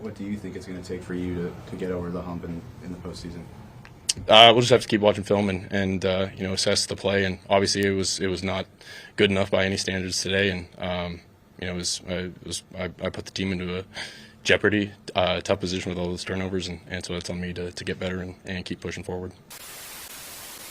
What do you think it's going to take for you to get over the hump in the postseason? We'll just have to keep watching film and assess the play. And obviously, it was not good enough by any standards today. And I put the team into a jeopardy, tough position with all those turnovers, and so it's on me to get better and keep pushing forward.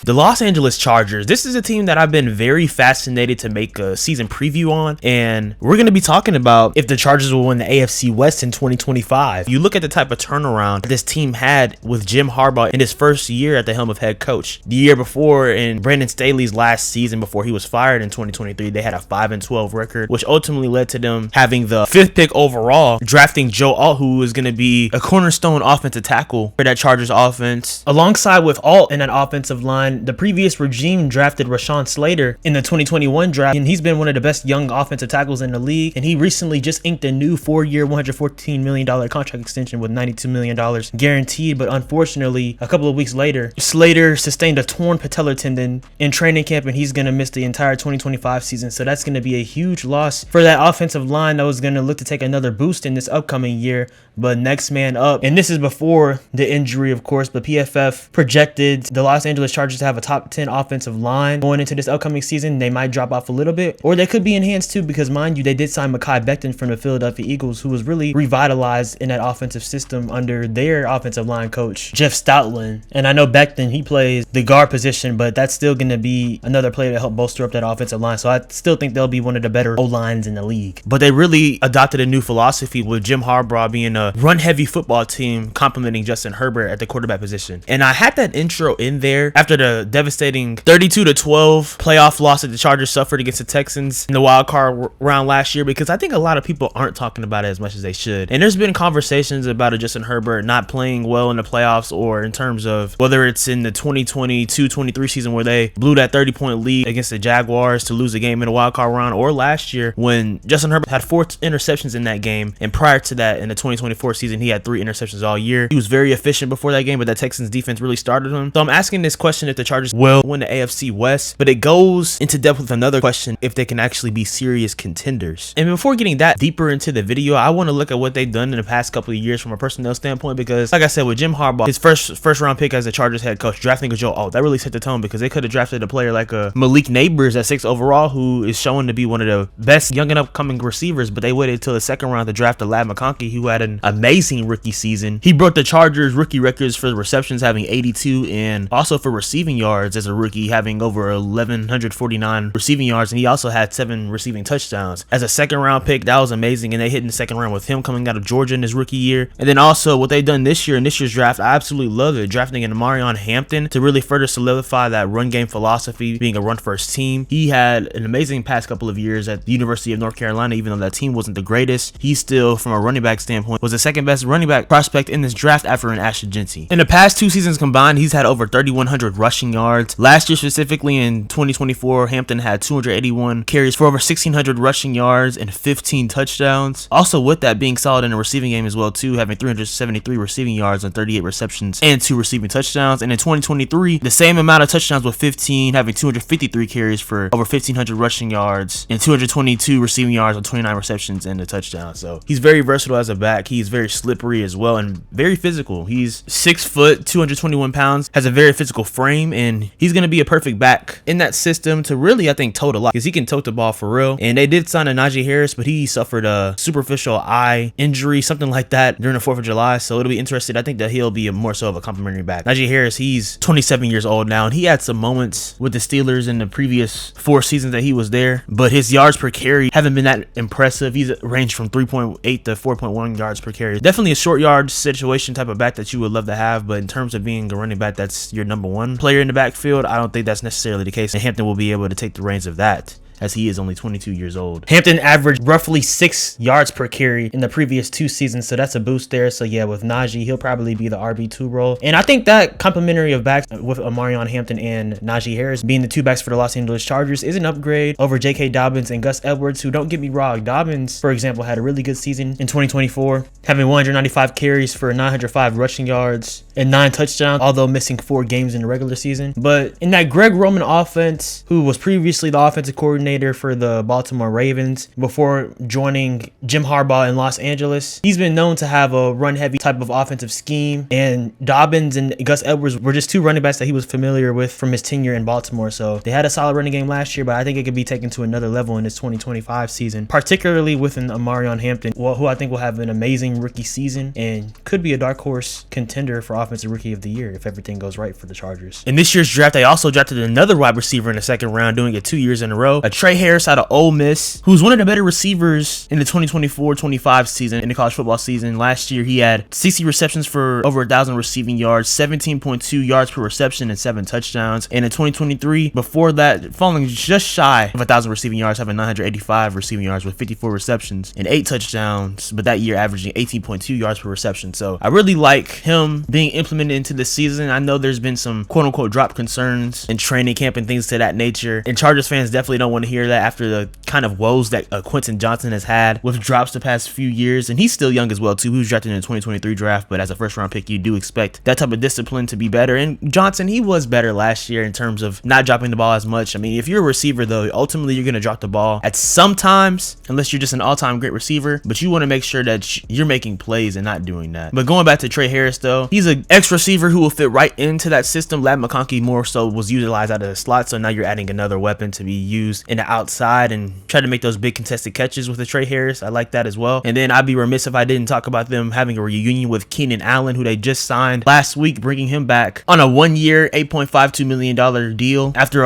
The Los Angeles Chargers, this is a team that I've been very fascinated to make a season preview on, and we're going to be talking about if the Chargers will win the AFC West in 2025. You look at the type of turnaround this team had with Jim Harbaugh in his first year at the helm of head coach. The year before, in Brandon Staley's last season before he was fired in 2023, they had a 5-12 record, which ultimately led to them having the 5th pick overall, drafting Joe Alt, who is going to be a cornerstone offensive tackle for that Chargers offense. Alongside with Alt in that offensive line, the previous regime drafted Rashawn Slater in the 2021 draft, and he's been one of the best young offensive tackles in the league. And he recently just inked a new 4-year, $114 million contract extension with $92 million guaranteed. But unfortunately, a couple of weeks later, Slater sustained a torn patellar tendon in training camp, and he's going to miss the entire 2025 season. So that's going to be a huge loss for that offensive line that was going to look to take another boost in this upcoming year. But next man up, and this is before the injury, of course, but PFF projected the Los Angeles Chargers to have a top 10 offensive line going into this upcoming season. They might drop off a little bit, or they could be enhanced too, because mind you, they did sign Mekhi Becton from the Philadelphia Eagles, who was really revitalized in that offensive system under their offensive line coach, Jeff Stoutland. And I know Becton, he plays the guard position, but that's still going to be another player to help bolster up that offensive line. So I still think they'll be one of the better O-lines in the league. But they really adopted a new philosophy with Jim Harbaugh being a run-heavy football team, complementing Justin Herbert at the quarterback position. And I had that intro in there after the devastating 32-12 playoff loss that the Chargers suffered against the Texans in the wild card round last year, because I think a lot of people aren't talking about it as much as they should. And there's been conversations about Justin Herbert not playing well in the playoffs, or in terms of whether it's in the 2022-23 season where they blew that 30-point lead against the Jaguars to lose the game in the wild card round, or last year when Justin Herbert had 4 interceptions in that game. And prior to that, in the 2024 season, he had 3 interceptions all year. He was very efficient before that game, but that Texans defense really started him. So I'm asking this question if the Chargers will win the AFC West, but it goes into depth with another question if they can actually be serious contenders. And before getting that deeper into the video, I want to look at what they've done in the past couple of years from a personnel standpoint, because like I said, with Jim Harbaugh, his first round pick as the Chargers head coach, drafting a Joe Alt, that really set the tone, because they could have drafted a player like a Malik Neighbors at 6 overall, who is showing to be one of the best young and upcoming receivers, but they waited until the second round to draft a Ladd McConkey, who had an amazing rookie season. He broke the Chargers rookie records for receptions, having 82, and also for receiving yards as a rookie, having over 1,149 receiving yards, and he also had 7 receiving touchdowns. As a second round pick, that was amazing, and they hit in the second round with him coming out of Georgia in his rookie year. And then also what they've done this year in this year's draft, I absolutely love it, drafting an Marion Hampton to really further solidify that run game philosophy, being a run first team. He had an amazing past couple of years at the University of North Carolina, even though that team wasn't the greatest. He still, from a running back standpoint, was the second best running back prospect in this draft after an Ashton Jeanty. In the past 2 seasons combined, he's had over 3,100 rushing yards. Last year specifically, in 2024, Hampton had 281 carries for over 1,600 rushing yards and 15 touchdowns. Also, with that, being solid in the receiving game as well too, having 373 receiving yards on 38 receptions and 2 receiving touchdowns. And in 2023, the same amount of touchdowns with 15, having 253 carries for over 1,500 rushing yards and 222 receiving yards on 29 receptions and a touchdown. So he's very versatile as a back. He's very slippery as well and very physical. He's 6 foot, 221 pounds, has a very physical frame, and he's going to be a perfect back in that system to really, I think, tote a lot, because he can tote the ball for real. And they did sign a Najee Harris, but he suffered a superficial eye injury, something like that, during the 4th of July. So it'll be interesting. I think that he'll be more so of a complimentary back. Najee Harris, he's 27 years old now, and he had some moments with the Steelers in the previous 4 seasons that he was there, but his yards per carry haven't been that impressive. He's ranged from 3.8 to 4.1 yards per carry. Definitely a short yard situation type of back that you would love to have, but in terms of being a running back that's your number 1 player in the backfield, I don't think that's necessarily the case, and Hampton will be able to take the reins of that, as he is only 22 years old. Hampton averaged roughly 6 yards per carry in the previous 2 seasons, so that's a boost there. So yeah, with Najee, he'll probably be the RB2 role. And I think that complementary of backs with Amarion Hampton and Najee Harris being the 2 backs for the Los Angeles Chargers is an upgrade over J.K. Dobbins and Gus Edwards, who, don't get me wrong, Dobbins, for example, had a really good season in 2024, having 195 carries for 905 rushing yards and 9 touchdowns, although missing 4 games in the regular season. But in that Greg Roman offense, who was previously the offensive coordinator for the Baltimore Ravens before joining Jim Harbaugh in Los Angeles, he's been known to have a run-heavy type of offensive scheme, and Dobbins and Gus Edwards were just 2 running backs that he was familiar with from his tenure in Baltimore. So they had a solid running game last year, but I think it could be taken to another level in this 2025 season, particularly with an Amarion Hampton, who I think will have an amazing rookie season and could be a dark horse contender for Offensive Rookie of the Year if everything goes right for the Chargers. In this year's draft, they also drafted another wide receiver in the second round, doing it 2 years in a row. A Trey Harris out of Ole Miss, who's one of the better receivers in the 2024-25 season, in the college football season. Last year, he had 60 receptions for over 1,000 receiving yards, 17.2 yards per reception, and 7 touchdowns. And in 2023, before that, falling just shy of 1,000 receiving yards, having 985 receiving yards with 54 receptions and 8 touchdowns, but that year averaging 18.2 yards per reception. So I really like him being implemented into the season. I know there's been some quote-unquote drop concerns in training camp and things to that nature, and Chargers fans definitely don't want to hear that after the kind of woes that Quentin Johnson has had with drops the past few years. And he's still young as well too. He was drafted in the 2023 draft, but as a first round pick, you do expect that type of discipline to be better. And Johnson, he was better last year in terms of not dropping the ball as much. I mean, if you're a receiver though, ultimately you're going to drop the ball at some times, unless you're just an all-time great receiver, but you want to make sure that you're making plays and not doing that. But going back to Trey Harris though, he's an X receiver who will fit right into that system. Ladd McConkey more so was utilized out of the slot, so now you're adding another weapon to be used in the outside and try to make those big contested catches with the Trey Harris. I like that as well. And then I'd be remiss if I didn't talk about them having a reunion with Keenan Allen, who they just signed last week, bringing him back on a 1-year, $8.52 million deal after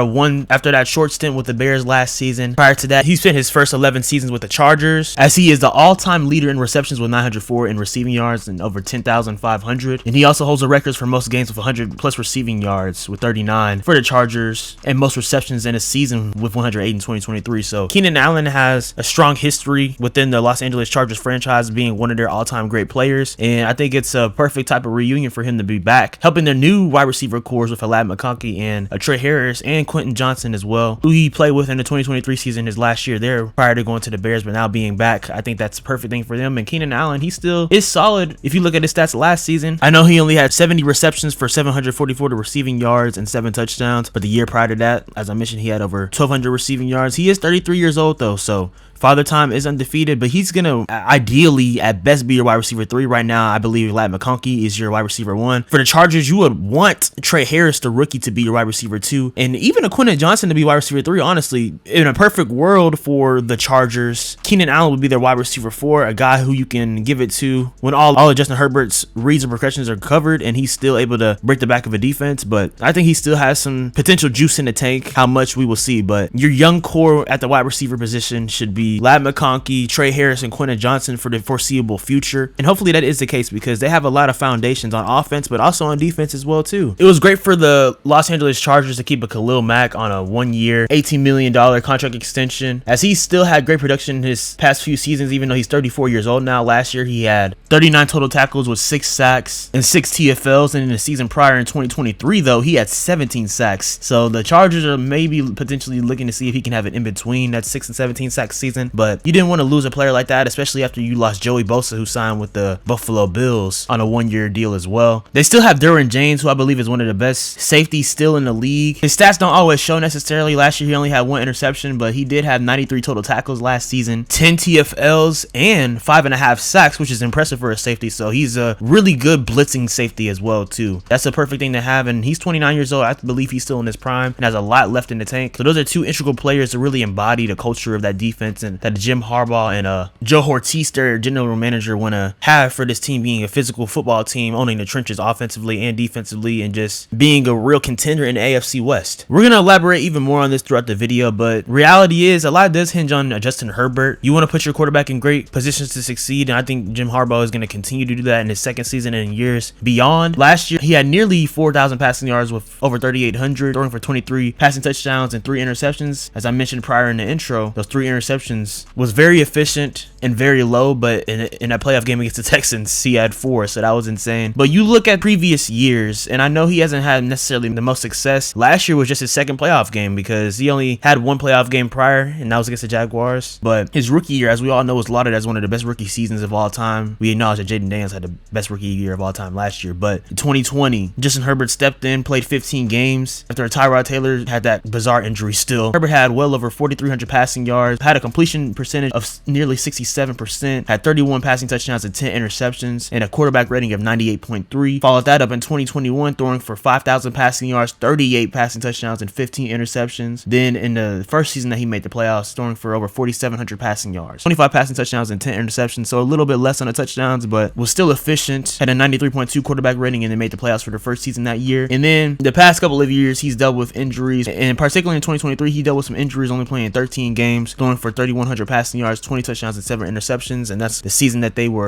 that short stint with the Bears last season. Prior to that, he spent his first 11 seasons with the Chargers, as he is the all-time leader in receptions with 904 and receiving yards and over 10,500. And he also holds the records for most games with 100 plus receiving yards with 39 for the Chargers, and most receptions in a season with 108 in 2023. So Keenan Allen has a strong history within the Los Angeles Chargers franchise, being one of their all-time great players, and I think it's a perfect type of reunion for him to be back, helping their new wide receiver cores with Ladd McConkey and Trey Harris and Quentin Johnson as well, who he played with in the 2023 season, his last year there prior to going to the Bears, but now being back. I think that's a perfect thing for them. And Keenan Allen, he still is solid. If you look at his stats last season, I know he only had 70 receptions for 744 receiving yards and 7 touchdowns, but the year prior to that, as I mentioned, he had over 1,200 receiving yards. He is 33 years old though, so Father Time is undefeated, but he's going to ideally at best be your wide receiver 3 right now. I believe Ladd McConkey is your wide receiver 1. For the Chargers, you would want Trey Harris, the rookie, to be your wide receiver 2, and even a Quentin Johnson to be wide receiver 3. Honestly, in a perfect world for the Chargers, Keenan Allen would be their wide receiver 4, a guy who you can give it to when all of Justin Herbert's reads and progressions are covered and he's still able to break the back of a defense. But I think he still has some potential juice in the tank. How much, we will see, but your young core at the wide receiver position should be Ladd McConkey, Trey Harris, and Quentin Johnson for the foreseeable future. And hopefully that is the case, because they have a lot of foundations on offense, but also on defense as well too. It was great for the Los Angeles Chargers to keep a Khalil Mack on a 1-year, $18 million contract extension, as he still had great production in his past few seasons, even though he's 34 years old now. Last year he had 39 total tackles with 6 sacks and 6 TFLs, and in the season prior in 2023 though, he had 17 sacks. So the Chargers are maybe potentially looking to see if he can have an in-between that 6 and 17 sack season, but you didn't want to lose a player like that, especially after you lost Joey Bosa, who signed with the Buffalo Bills on a 1-year deal as well. They still have Derwin James, who I believe is one of the best safeties still in the league. His stats don't always show necessarily. Last year he only had 1 interception, but he did have 93 total tackles last season, 10 TFLs, and 5.5 sacks, which is impressive for a safety. So he's a really good blitzing safety as well too. That's a perfect thing to have, and he's 29 years old. I believe he's still in his prime and has a lot left in the tank. So those are 2 integral players to really embody the culture of that defense and that Jim Harbaugh and Joe Hortiz, their general manager, want to have for this team, being a physical football team, owning the trenches offensively and defensively, and just being a real contender in the AFC West. We're going to elaborate even more on this throughout the video, but reality is a lot does hinge on Justin Herbert. You want to put your quarterback in great positions to succeed, and I think Jim Harbaugh is going to continue to do that in his second season and in years beyond. Last year, he had nearly 4,000 passing yards with over 3,800, throwing for 23 passing touchdowns and 3 interceptions. As I mentioned prior in the intro, those 3 interceptions interceptions was very efficient and very low, but in that playoff game against the Texans, he had 4, so that was insane. But you look at previous years, and I know he hasn't had necessarily the most success. Last year was just his second playoff game because he only had one playoff game prior, and that was against the Jaguars. But his rookie year, as we all know, was lauded as one of the best rookie seasons of all time. We acknowledge that Jaden Daniels had the best rookie year of all time last year, but in 2020, Justin Herbert stepped in, played 15 games after Tyrod Taylor had that bizarre injury still. Herbert had well over 4,300 passing yards, had a completion percentage of nearly 67%, had 31 passing touchdowns and 10 interceptions, and a quarterback rating of 98.3. Followed that up in 2021, throwing for 5,000 passing yards, 38 passing touchdowns, and 15 interceptions. Then in the first season that he made the playoffs, throwing for over 4,700 passing yards, 25 passing touchdowns, and 10 interceptions, so a little bit less on the touchdowns, but was still efficient, had a 93.2 quarterback rating, and then made the playoffs for the first season that year. And then the past couple of years, he's dealt with injuries, and particularly in 2023, he dealt with some injuries, only playing 13 games, throwing for 3,100 passing yards, 20 touchdowns, and 7 interceptions, and that's the season that they were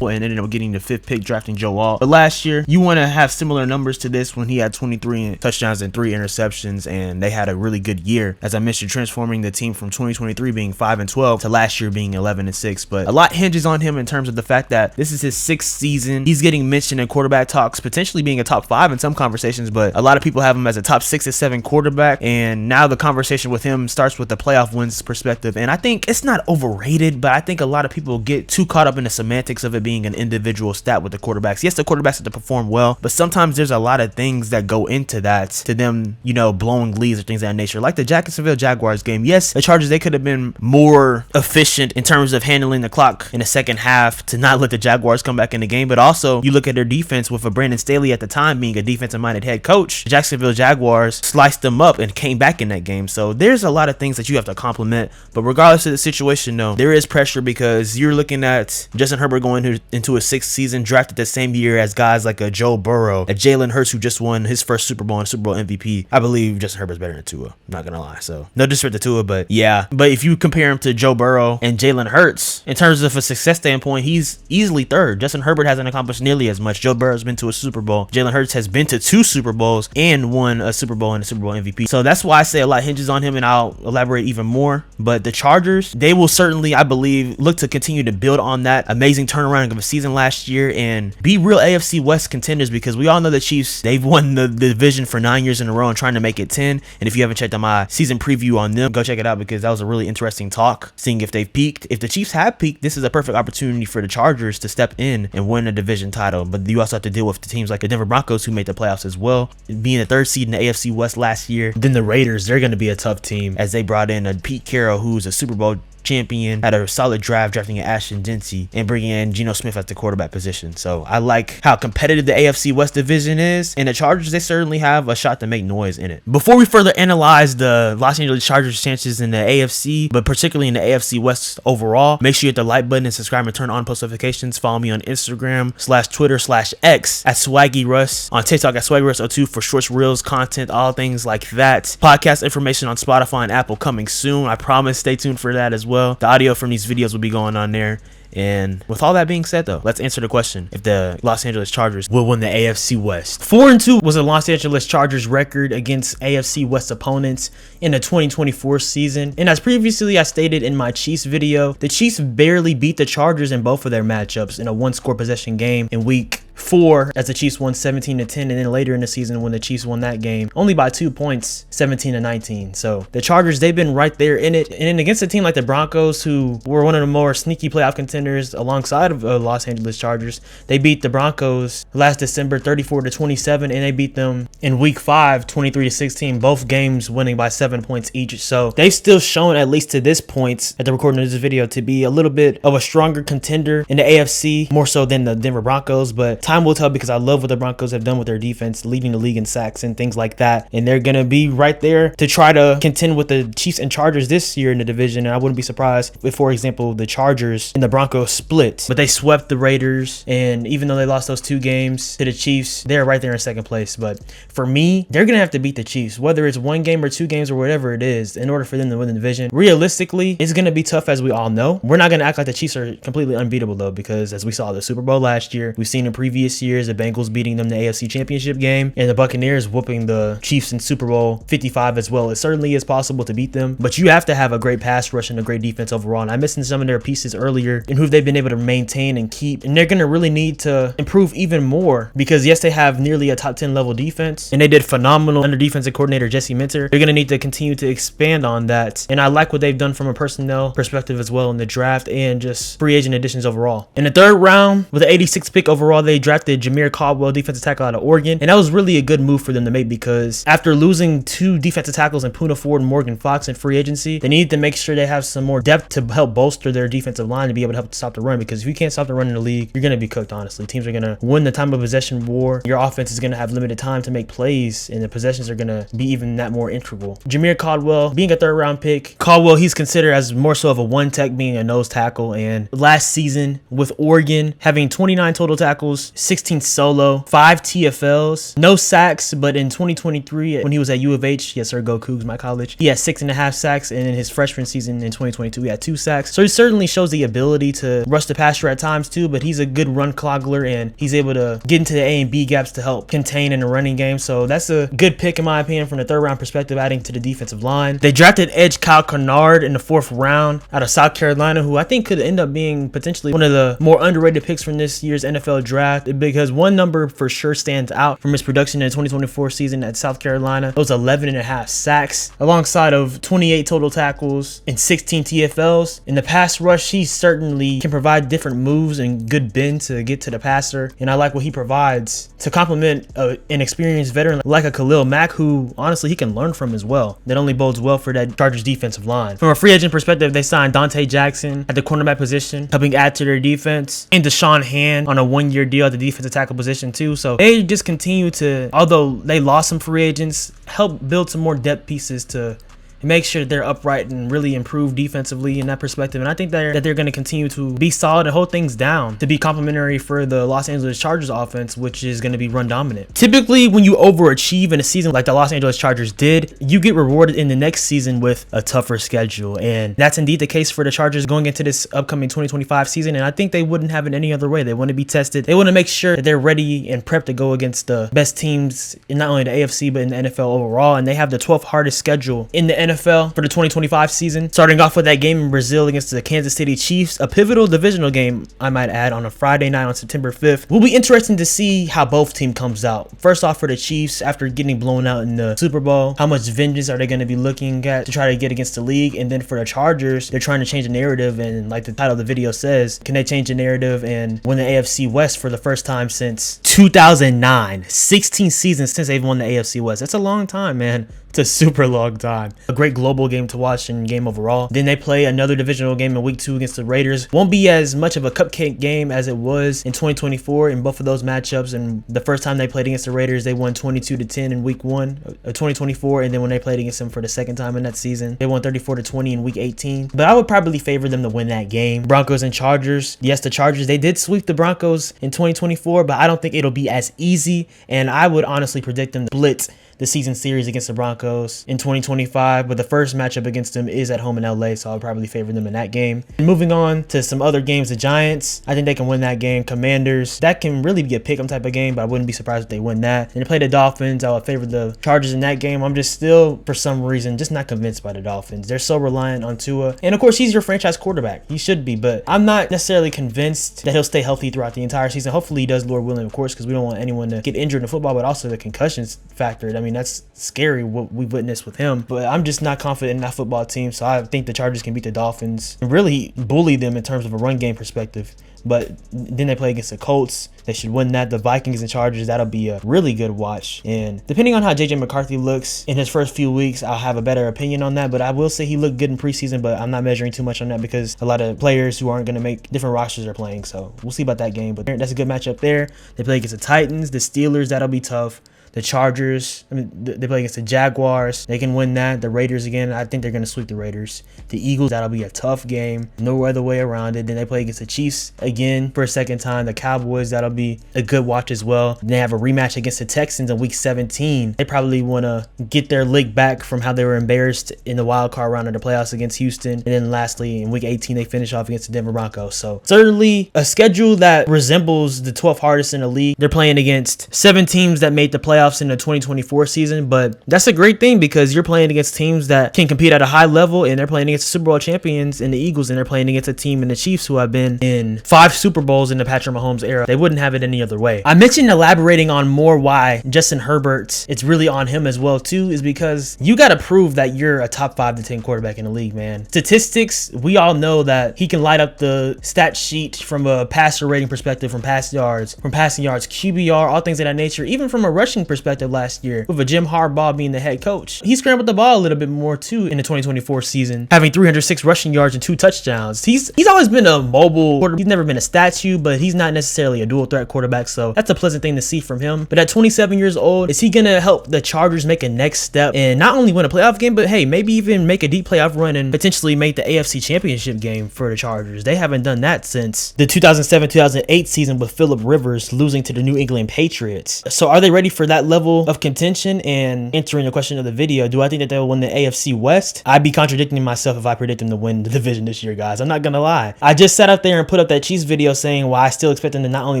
and ended up getting the 5th pick, drafting Joe Alt. But last year, you want to have similar numbers to this when he had 23 touchdowns and 3 interceptions, and they had a really good year, as I mentioned, transforming the team from 2023 being 5-12 to last year being 11-6. But a lot hinges on him in terms of the fact that this is his 6th season. He's getting mentioned in quarterback talks, potentially being a top 5 in some conversations, but a lot of people have him as a top 6 or 7 quarterback, and now the conversation with him starts with the playoff wins perspective. And I think it's not overrated, but I think a lot of people get too caught up in the semantics of it being an individual stat with the quarterbacks. Yes, the quarterbacks have to perform well, but sometimes there's a lot of things that go into that, to them, blowing leads or things of that nature. Like the Jacksonville Jaguars game. Yes, the Chargers, they could have been more efficient in terms of handling the clock in the second half to not let the Jaguars come back in the game, but also you look at their defense with a Brandon Staley at the time being a defensive-minded head coach. The Jacksonville Jaguars sliced them up and came back in that game. So there's a lot of things that you have to compliment, but regardless of the situation, though, there is pressure because you're looking at Justin Herbert going into his 6th season, drafted the same year as guys like a Joe Burrow, a Jalen Hurts, who just won his first Super Bowl and Super Bowl MVP. I believe Justin Herbert's better than Tua. I'm not gonna lie. So no disrespect to Tua, but yeah. But if you compare him to Joe Burrow and Jalen Hurts, in terms of a success standpoint, he's easily 3rd. Justin Herbert hasn't accomplished nearly as much. Joe Burrow's been to a Super Bowl. Jalen Hurts has been to 2 Super Bowls and won a Super Bowl and a Super Bowl MVP. So that's why I say a lot hinges on him, and I'll elaborate even more. But the Chargers, they will certainly, I believe, look to continue to build on that amazing turnaround of a season last year and be real AFC West contenders, because we all know the Chiefs, they've won the division for 9 years in a row and trying to make it 10. And if you haven't checked out my season preview on them, go check it out, because that was a really interesting talk, seeing if they've peaked. If the Chiefs have peaked, this is a perfect opportunity for the Chargers to step in and win a division title. But you also have to deal with the teams like the Denver Broncos, who made the playoffs as well, being the 3rd seed in the AFC West last year. Then the Raiders, they're going to be a tough team, as they brought in a Pete Carroll, who's a Super Bowl champion, had a solid draft drafting Ashton Dempsey and bringing in Geno Smith at the quarterback position. So I like how competitive the AFC West division is, and the Chargers, they certainly have a shot to make noise in it. Before we further analyze the Los Angeles Chargers' chances in the AFC, but particularly in the AFC West overall, make sure you hit the like button and subscribe and turn on post notifications. Follow me on Instagram/Twitter/X at Swaggy Russ, on TikTok at Swaggy Russ02 for shorts, reels, content, all things like that. Podcast information on Spotify and Apple coming soon. I promise. Stay tuned for that as well. The audio from these videos will be going on there. And with all that being said, though, let's answer the question if the Los Angeles Chargers will win the AFC West. 4-2 was the Los Angeles Chargers record against AFC West opponents in the 2024 season. And as previously I stated in my Chiefs video, the Chiefs barely beat the Chargers in both of their matchups in a 1-score possession game in week 4, as the Chiefs won 17-10, and then later in the season when the Chiefs won that game only by 2 points, 17-19. So the Chargers, they've been right there in it, and then against a team like the Broncos, who were one of the more sneaky playoff contenders alongside of Los Angeles Chargers, they beat the Broncos last December 34-27, and they beat them in week 5 23-16, both games winning by 7 points each. So they've still shown, at least to this point at the recording of this video, to be a little bit of a stronger contender in the AFC, more so than the Denver Broncos. But time will tell, because I love what the Broncos have done with their defense, leading the league in sacks and things like that. And they're going to be right there to try to contend with the Chiefs and Chargers this year in the division. And I wouldn't be surprised if, for example, the Chargers and the Broncos split. But they swept the Raiders. And even though they lost those 2 games to the Chiefs, they're right there in second place. But for me, they're going to have to beat the Chiefs, whether it's 1 game or 2 games or whatever it is, in order for them to win the division. Realistically, it's going to be tough, as we all know. We're not going to act like the Chiefs are completely unbeatable, though, because as we saw the Super Bowl last year, we've seen in preview previous years, the Bengals beating them in the AFC Championship game, and the Buccaneers whooping the Chiefs in Super Bowl 55 as well. It certainly is possible to beat them, but you have to have a great pass rush and a great defense overall. And I mentioned some of their pieces earlier and who they've been able to maintain and keep, and they're going to really need to improve even more because yes, they have nearly a top 10 level defense, and they did phenomenal under defensive coordinator Jesse Minter. They're going to need to continue to expand on that, and I like what they've done from a personnel perspective as well in the draft and just free agent additions overall. In the third round, with the 86th pick overall, they drafted Jameer Caldwell, defensive tackle out of Oregon, and that was really a good move for them to make because after losing 2 defensive tackles in Poona Ford and Morgan Fox in free agency, they needed to make sure they have some more depth to help bolster their defensive line to be able to help stop the run, because if you can't stop the run in the league, you're going to be cooked, honestly. Teams are going to win the time of possession war. Your offense is going to have limited time to make plays, and the possessions are going to be even that more integral. Jameer Caldwell, being a third round pick, Caldwell, he's considered as more so of a one tech, being a nose tackle, and last season with Oregon, having 29 total tackles, 16 solo, 5 TFLs, no sacks, but in 2023, when he was at U of H, yes sir, go Cougs, my college, he had 6.5 sacks, and in his freshman season in 2022, he had 2 sacks. So he certainly shows the ability to rush the passer at times too, but he's a good run cloggler, and he's able to get into the A and B gaps to help contain in the running game. So that's a good pick in my opinion from the third round perspective, adding to the defensive line. They drafted edge Kyle Kennard in the 4th round out of South Carolina, who I think could end up being potentially one of the more underrated picks from this year's NFL draft, because one number for sure stands out from his production in the 2024 season at South Carolina. Those 11.5 sacks alongside of 28 total tackles and 16 TFLs. In the pass rush, he certainly can provide different moves and good bend to get to the passer, and I like what he provides to complement an experienced veteran like a Khalil Mack, who honestly he can learn from as well. That only bodes well for that Chargers defensive line. From a free agent perspective, they signed Dante Jackson at the cornerback position, helping add to their defense, and Deshaun Hand on a 1-year deal at the defensive tackle position too. So they just continue to, although they lost some free agents, help build some more depth pieces to make sure that they're upright and really improve defensively in that perspective. And I think that they're going to continue to be solid and hold things down to be complementary for the Los Angeles Chargers offense, which is going to be run dominant. Typically, when you overachieve in a season like the Los Angeles Chargers did, you get rewarded in the next season with a tougher schedule. And that's indeed the case for the Chargers going into this upcoming 2025 season. And I think they wouldn't have it any other way. They want to be tested. They want to make sure that they're ready and prepped to go against the best teams in not only the AFC, but in the NFL overall. And they have the 12th hardest schedule in the NFL for the 2025 season, starting off with that game in Brazil against the Kansas City Chiefs, a pivotal divisional game, I might add, on a Friday night on September 5th. Will be interesting to see how both teams comes out. First off, for the Chiefs, after getting blown out in the Super Bowl, how much vengeance are they going to be looking at to try to get against the league? And then for the Chargers, they're trying to change the narrative, and like the title of the video says, can they change the narrative and win the AFC West for the first time since 2009? 16 seasons since they've won the AFC West. That's a long time, man. It's a super long time. A great global game to watch and game overall. Then they play another divisional game in week 2 against the Raiders. Won't be as much of a cupcake game as it was in 2024 in both of those matchups. And the first time they played against the Raiders, they won 22-10 in week 1 of 2024. And then when they played against them for the second time in that season, they won 34-20 in week 18. But I would probably favor them to win that game. Broncos and Chargers. Yes, the Chargers, they did sweep the Broncos in 2024, but I don't think it'll be as easy. And I would honestly predict them to blitz the season series against the Broncos in 2025, but the first matchup against them is at home in LA, so I'll probably favor them in that game. And moving on to some other games, the Giants, I think they can win that game. Commanders, that can really be a pick 'em type of game, but I wouldn't be surprised if they win that. And they play the Dolphins, I would favor the Chargers in that game. I'm just still, for some reason, just not convinced by the Dolphins. They're so reliant on Tua, and of course he's your franchise quarterback. He should be, but I'm not necessarily convinced that he'll stay healthy throughout the entire season. Hopefully he does, Lord willing, of course, because we don't want anyone to get injured in football, but also the concussions factor. I mean, that's scary what we've witnessed with him, but I'm just not confident in that football team, so I think the Chargers can beat the Dolphins and really bully them in terms of a run game perspective. But then they play against the Colts. They should win that. The Vikings and Chargers, that'll be a really good watch. And depending on how JJ McCarthy looks in his first few weeks, I'll have a better opinion on that. But I will say he looked good in preseason, but I'm not measuring too much on that because a lot of players who aren't going to make different rosters are playing. So we'll see about that game. But that's a good matchup there. They play against the Titans, the Steelers. That'll be tough. the Chargers. I mean, they play against the Jaguars. They can win that. The Raiders again. I think they're going to sweep the Raiders. The Eagles, that'll be a tough game. No other way around it. Then they play against the Chiefs again for a second time. The Cowboys, that'll be a good watch as well. They have a rematch against the Texans in week 17. They probably want to get their lick back from how they were embarrassed in the wild card round of the playoffs against Houston. And then lastly, in week 18, they finish off against the Denver Broncos. So certainly a schedule that resembles the 12th hardest in the league. They're playing against 7 teams that made the playoffs in the 2024 season, but that's a great thing because you're playing against teams that can compete at a high level, and they're playing against the Super Bowl champions in the Eagles, and they're playing against a team in the Chiefs who have been in 5 Super Bowls in the Patrick Mahomes era. They wouldn't have it any other way. I mentioned elaborating on more why Justin Herbert, it's really on him as well too, is because you got to prove that you're a top 5 to 10 quarterback in the league, man. Statistics, we all know that he can light up the stat sheet from a passer rating perspective, from passing yards, QBR, all things of that nature, even from a rushing perspective last year with a Jim Harbaugh being the head coach. He scrambled the ball a little bit more too in the 2024 season, having 306 rushing yards and 2 touchdowns. He's always been a mobile quarterback. He's never been a statue, but he's not necessarily a dual threat quarterback, so that's a pleasant thing to see from him. But at 27 years old, is he going to help the Chargers make a next step and not only win a playoff game, but hey, maybe even make a deep playoff run and potentially make the AFC Championship game for the Chargers? They haven't done that since the 2007-2008 season with Phillip Rivers losing to the New England Patriots. So are they ready for that level of contention? And answering the question of the video, do I think that they'll win the AFC West? I'd be contradicting myself if I predict them to win the division this year, guys. I'm not gonna lie. I just sat out there and put up that Chiefs video saying why I still expect them to not only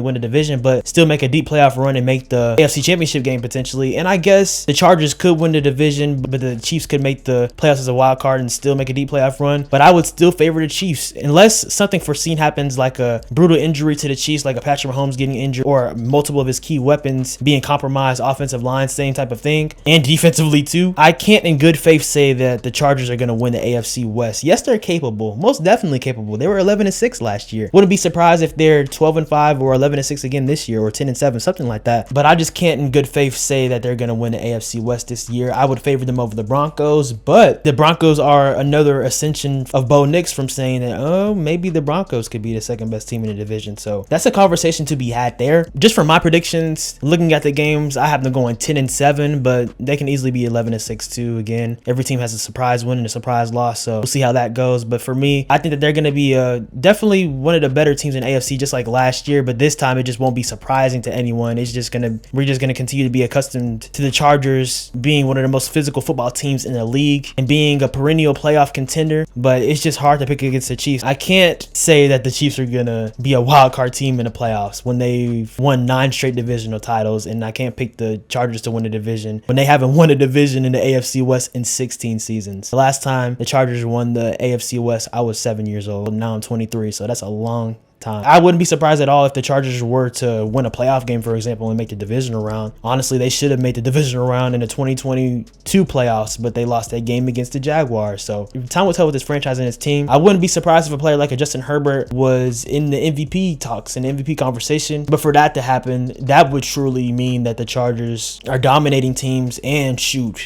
win the division, but still make a deep playoff run and make the AFC Championship game potentially. And I guess the Chargers could win the division, but the Chiefs could make the playoffs as a wild card and still make a deep playoff run. But I would still favor the Chiefs unless something foreseen happens, like a brutal injury to the Chiefs, like a Patrick Mahomes getting injured or multiple of his key weapons being compromised, offensive line, same type of thing, and defensively too. I can't in good faith say that the Chargers are going to win the AFC West. Yes, they're capable, most definitely capable. They were 11-6 last year. Wouldn't be surprised if they're 12-5 or 11-6 again this year, or 10-7, something like that. But I just can't in good faith say that they're going to win the AFC West this year. I would favor them over the Broncos, but the Broncos are another ascension of Bo Nix from saying that, oh, maybe the Broncos could be the second best team in the division. So that's a conversation to be had there. Just for my predictions, looking at the games, I have them going 10-7, but they can easily be 11-6 too. Again, every team has a surprise win and a surprise loss, so we'll see how that goes. But for me, I think that they're going to be definitely one of the better teams in AFC, just like last year. But this time, it just won't be surprising to anyone. We're just gonna continue to be accustomed to the Chargers being one of the most physical football teams in the league and being a perennial playoff contender. But it's just hard to pick against the Chiefs. I can't say that the Chiefs are gonna be a wild card team in the playoffs when they've won 9 straight divisional titles, and I can't pick the Chargers to win a division when they haven't won a division in the AFC West in 16 seasons. The last time the Chargers won the AFC West, I was 7 years old. Now I'm 23, so that's a long time. I wouldn't be surprised at all if the Chargers were to win a playoff game, for example, and make the divisional round. Honestly, they should have made the divisional round in the 2022 playoffs, but they lost that game against the Jaguars. So time will tell with this franchise and its team. I wouldn't be surprised if a player like a Justin Herbert was in the MVP talks and MVP conversation. But for that to happen, that would truly mean that the Chargers are dominating teams and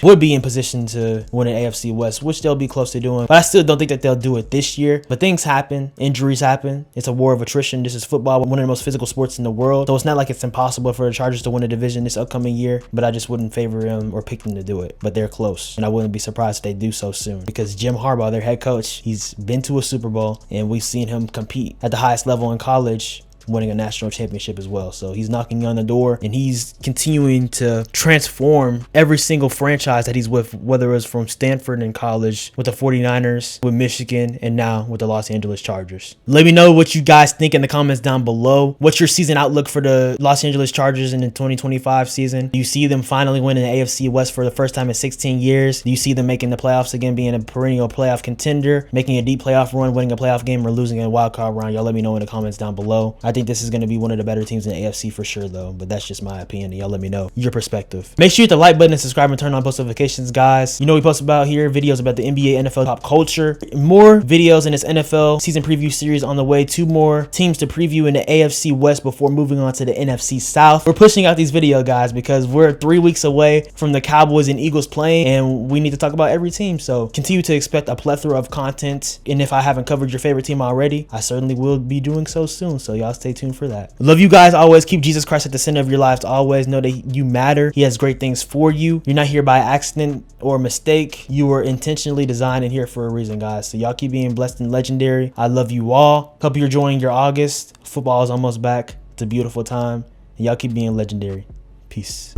would be in position to win an AFC West, which they'll be close to doing. But I still don't think that they'll do it this year. But things happen. Injuries happen. It's a war of attrition. This is football, one of the most physical sports in the world. So it's not like it's impossible for the Chargers to win a division this upcoming year, but I just wouldn't favor them or pick them to do it. But they're close, and I wouldn't be surprised if they do so soon, because Jim Harbaugh, their head coach, he's been to a Super Bowl, and we've seen him compete at the highest level in college, winning a national championship as well. So he's knocking on the door, and he's continuing to transform every single franchise that he's with, whether it's from Stanford in college, with the 49ers, with Michigan, and now with the Los Angeles Chargers. Let me know what you guys think in the comments down below. What's your season outlook for the Los Angeles Chargers in the 2025 season? Do you see them finally winning the AFC West for the first time in 16 years? Do you see them making the playoffs again, being a perennial playoff contender, making a deep playoff run, winning a playoff game, or losing a wild card round? Y'all let me know in the comments down below. I think this is going to be one of the better teams in the AFC for sure, though, but that's just my opinion. Y'all let me know your perspective. Make sure you hit the like button and subscribe and turn on post notifications, guys. You know we post about here videos about the NBA, NFL, pop culture. More videos in this NFL season preview series on the way. 2 more teams to preview in the AFC West before moving on to the NFC South. We're pushing out these videos, guys, because we're 3 weeks away from the Cowboys and Eagles playing, and we need to talk about every team. So continue to expect a plethora of content, and if I haven't covered your favorite team already, I certainly will be doing so soon. So y'all stay stay tuned for that. Love you guys always. Keep Jesus Christ at the center of your lives. Always know that you matter. He has great things for you. You're not here by accident or mistake. You were intentionally designed and here for a reason, guys. So y'all keep being blessed and legendary. I love you all. Hope you're enjoying your August. Football is almost back. It's a beautiful time. And y'all keep being legendary. Peace.